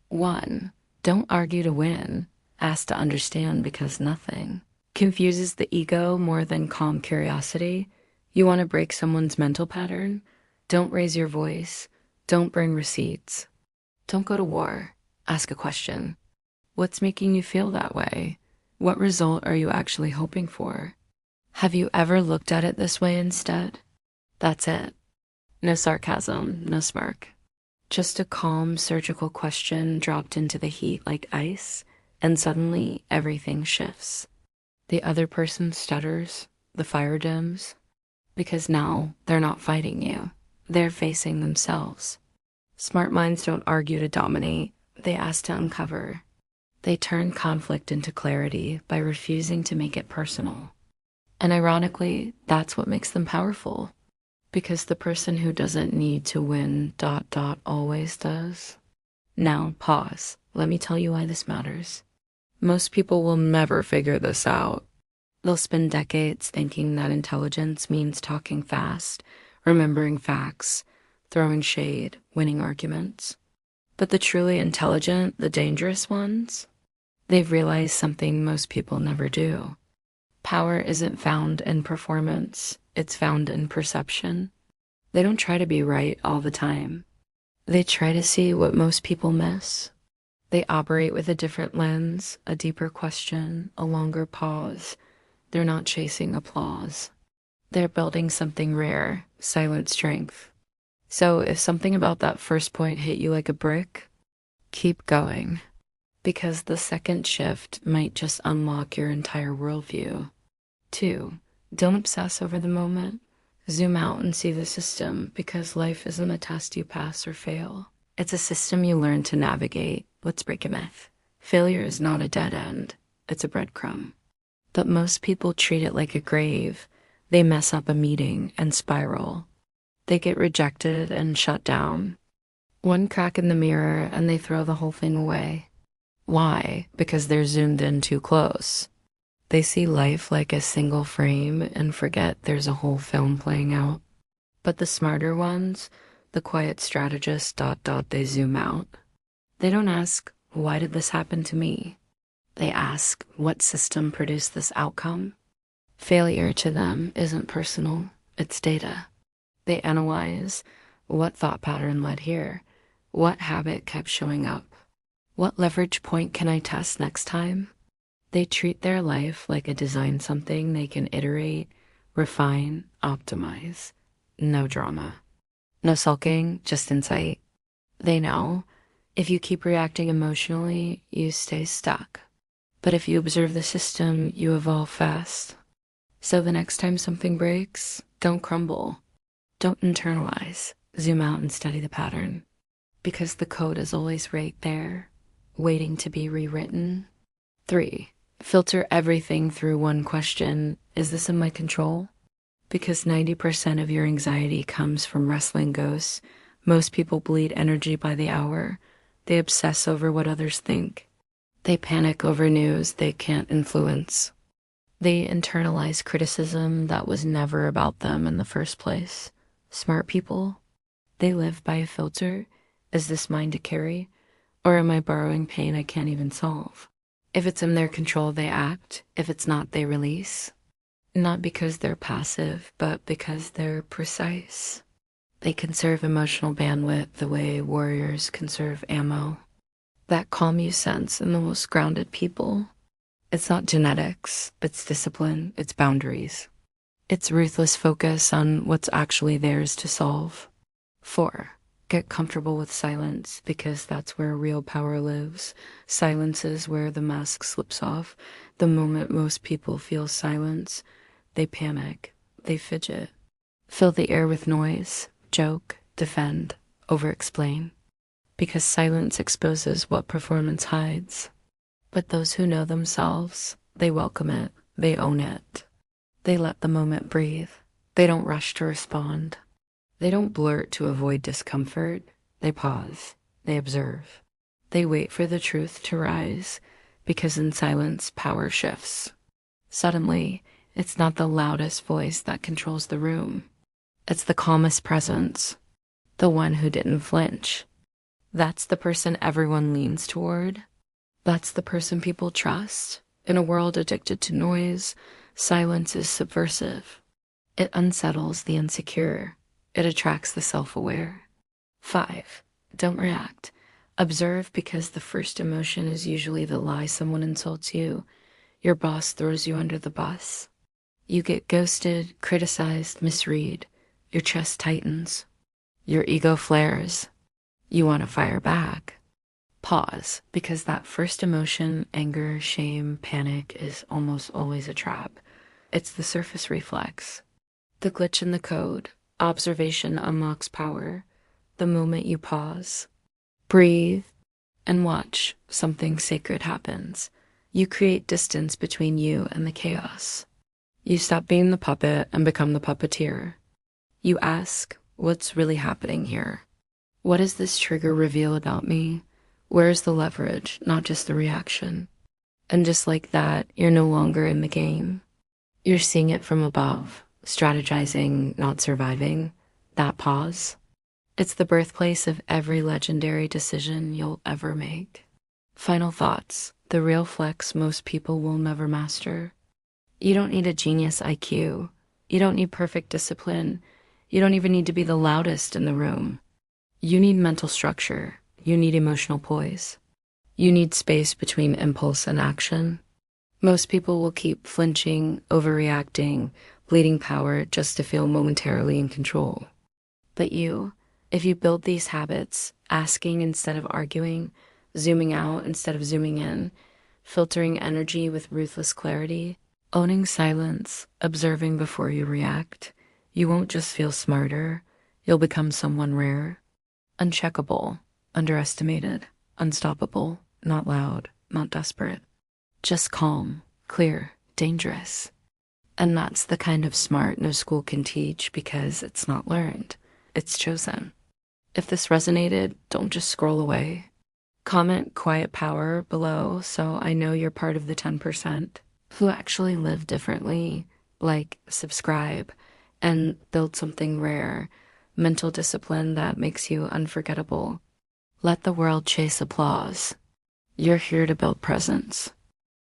1. Don't argue to win. Ask to understand because nothing confuses the ego more than calm curiosity. You want to break someone's mental pattern? Don't raise your voice. Don't bring receipts. Don't go to war. Ask a question. What's making you feel that way? What result are you actually hoping for? Have you ever looked at it this way instead? That's it. No sarcasm, no smirk. Just a calm, surgical question dropped into the heat like ice, and suddenly everything shifts. The other person stutters, the fire dims, because now they're not fighting you. They're facing themselves. Smart minds don't argue to dominate, they ask to uncover. They turn conflict into clarity by refusing to make it personal. And ironically, that's what makes them powerful. Because the person who doesn't need to win ... always does. Now, pause. Let me tell you why this matters. Most people will never figure this out. They'll spend decades thinking that intelligence means talking fast, remembering facts, throwing shade, winning arguments. But the truly intelligent, the dangerous ones, they've realized something most people never do. Power isn't found in performance, it's found in perception. They don't try to be right all the time. They try to see what most people miss. They operate with a different lens, a deeper question, a longer pause. They're not chasing applause. They're building something rare, silent strength. So if something about that first point hit you like a brick, keep going. Because the second shift might just unlock your entire worldview. 2. Don't obsess over the moment. Zoom out and see the system, because life isn't a test you pass or fail. It's a system you learn to navigate. Let's break a myth. Failure is not a dead end. It's a breadcrumb. But most people treat it like a grave. They mess up a meeting and spiral. They get rejected and shut down. One crack in the mirror and they throw the whole thing away. Why? Because they're zoomed in too close. They see life like a single frame and forget there's a whole film playing out. But the smarter ones, the quiet strategists ... they zoom out. They don't ask, why did this happen to me? They ask, what system produced this outcome? Failure to them isn't personal, it's data. They analyze, what thought pattern led here? What habit kept showing up? What leverage point can I test next time? They treat their life like a design something they can iterate, refine, optimize. No drama. No sulking, just insight. They know, if you keep reacting emotionally, you stay stuck. But if you observe the system, you evolve fast. So the next time something breaks, don't crumble. Don't internalize. Zoom out and study the pattern. Because the code is always right there, waiting to be rewritten. 3. Filter everything through one question. Is this in my control? Because 90% of your anxiety comes from wrestling ghosts. Most people bleed energy by the hour. They obsess over what others think. They panic over news they can't influence. They internalize criticism that was never about them in the first place. Smart people, they live by a filter. Is this mine to carry? Or am I borrowing pain I can't even solve? If it's in their control, they act. If it's not, they release. Not because they're passive, but because they're precise. They conserve emotional bandwidth the way warriors conserve ammo. That calm you sense in the most grounded people. It's not genetics, it's discipline, it's boundaries. It's ruthless focus on what's actually theirs to solve. 4. Get comfortable with silence, because that's where real power lives. Silence is where the mask slips off. The moment most people feel silence, they panic, they fidget. Fill the air with noise, joke, defend, over-explain. Because silence exposes what performance hides. But those who know themselves, they welcome it, they own it. They let the moment breathe. They don't rush to respond. They don't blurt to avoid discomfort. They pause. They observe. They wait for the truth to rise, because in silence, power shifts. Suddenly, it's not the loudest voice that controls the room. It's the calmest presence, the one who didn't flinch. That's the person everyone leans toward. That's the person people trust. In a world addicted to noise, silence is subversive. It unsettles the insecure. It attracts the self-aware. 5. Don't react. Observe, because the first emotion is usually the lie. Someone insults you. Your boss throws you under the bus. You get ghosted, criticized, misread. Your chest tightens. Your ego flares. You want to fire back. Pause, because that first emotion, anger, shame, panic, is almost always a trap. It's the surface reflex. The glitch in the code. Observation unlocks power. The moment you pause, breathe, and watch, something sacred happens. You create distance between you and the chaos. You stop being the puppet and become the puppeteer. You ask, what's really happening here? What does this trigger reveal about me? Where's the leverage, not just the reaction? And just like that, you're no longer in the game. You're seeing it from above, strategizing, not surviving. That pause. It's the birthplace of every legendary decision you'll ever make. Final thoughts. The real flex most people will never master. You don't need a genius IQ. You don't need perfect discipline. You don't even need to be the loudest in the room. You need mental structure. You need emotional poise. You need space between impulse and action. Most people will keep flinching, overreacting, bleeding power just to feel momentarily in control. But you, if you build these habits, asking instead of arguing, zooming out instead of zooming in, filtering energy with ruthless clarity, owning silence, observing before you react, you won't just feel smarter, you'll become someone rare, uncheckable, underestimated, unstoppable, not loud, not desperate, just calm, clear, dangerous. And that's the kind of smart no school can teach, because it's not learned, it's chosen. If this resonated, don't just scroll away. Comment quiet power below so I know you're part of the 10% who actually live differently. Like, subscribe, and build something rare, mental discipline that makes you unforgettable. Let the world chase applause. You're here to build presence.